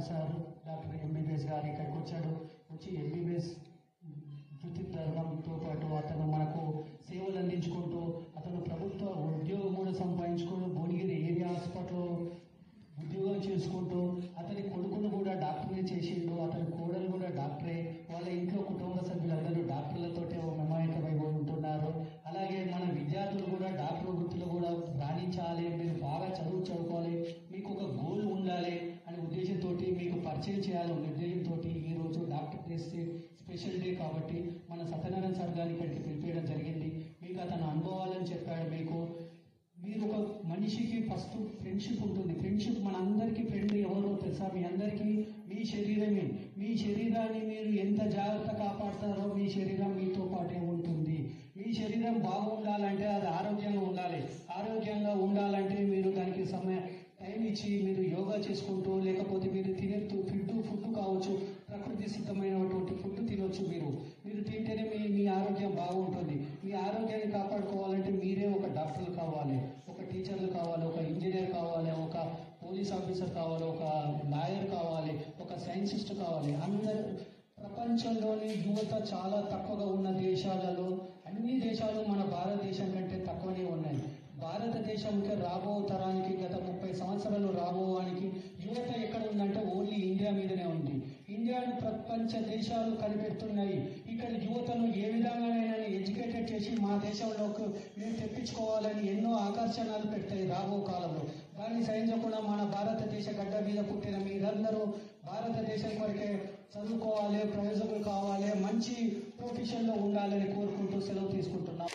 Sir doctor MBBS గారు ఇక్కడికి వచ్చి ఎంబీబీఎస్ వృత్తి ధర్మంతో పాటు అతను మనకు సేవలు అందించుకుంటూ అతను ప్రభుత్వ ఉద్యోగం కూడా సంపాదించుకుంటూ భువనగిరి ఏరియా హాస్పిటల్లో ఉద్యోగం చేసుకుంటూ అతని కొడుకును కూడా డాక్టర్ని చేసిండు, అతని కోడలు కూడా డాక్టరే, వాళ్ళ ఇంట్లో కుటుంబ సభ్యులందరూ డాక్టర్లతోటే మమేకమై ఉంటున్నారు. అలాగే మన విద్యార్థులు కూడా డాక్టర్ వృత్తిలో కూడా రాణించాలి, మీరు బాగా చదువుకోవాలి, మీకు ఒక గోల్ ఉండాలి అనే ఉద్దేశంతో మీకు పరిచయం చేయాలనే ఉద్దేశంతో ఈరోజు డాక్టర్ చేస్తే స్పెషల్ డే కాబట్టి మన సత్యనారాయణ సార్ గారిని ఇక్కడికి పిలిపేయడం జరిగింది. మీకు అతను అనుభవాలని చెప్పాడు. మీరు ఒక మనిషికి ఫస్ట్ ఫ్రెండ్షిప్ ఉంటుంది. ఫ్రెండ్షిప్ మన అందరికీ ఫ్రెండ్ ఎవరో తెలుసా? మీ అందరికీ మీ శరీరమే. మీ శరీరాన్ని మీరు ఎంత జాగ్రత్త కాపాడతారో మీ శరీరం మీతో పాటే ఉంటుంది. మీ శరీరం బాగుండాలంటే అది ఆరోగ్యంగా ఉండాలి. ఆరోగ్యంగా ఉండాలంటే మీరు దానికి టైం ఇచ్చి మీరు యోగా చేసుకుంటూ, లేకపోతే మీరు తినే ఫుడ్ కావచ్చు, ప్రకృతి సిద్ధమైనటువంటి ఫుడ్ తినొచ్చు. మీరు తింటేనే మీ ఆరోగ్యం బాగుంటుంది. మీ ఆరోగ్యాన్ని కాపాడుకోవాలంటే మీరే ఒక డాక్టర్లు కావాలి, ఒక టీచర్లు కావాలి, ఒక ఇంజనీర్ కావాలి, ఒక పోలీస్ ఆఫీసర్ కావాలి, ఒక లాయర్ కావాలి, ఒక సైంటిస్ట్ కావాలి. అందరూ ప్రపంచంలోని యువత చాలా తక్కువగా ఉన్న దేశాలలో అన్ని దేశాలు మన భారతదేశం కంటే తక్కువనే ఉన్నాయి. భారతదేశంకి రాబో తరానికి గత 30 సంవత్సరాలు రాబోవానికి యువత ఎక్కడ ఉందంటే ఓన్లీ ఇండియా మీదనే ఉంది. ఇండియాను ప్రపంచ దేశాలు కనిపెడుతున్నాయి. ఇక్కడ యువతను ఏ విధంగానైనా ఎడ్యుకేటెడ్ చేసి మా దేశంలోకి మేము తెప్పించుకోవాలని ఎన్నో ఆకర్షణలు పెడతాయి రాబో కాలంలో. దాన్ని సహించకుండా మన భారతదేశ గడ్డ మీద పుట్టిన మీరందరూ భారతదేశం కొరకే చదువుకోవాలి, ప్రయోజకులు కావాలి, మంచి ప్రొఫెషన్లో ఉండాలని కోరుకుంటూ సెలవు తీసుకుంటున్నాం.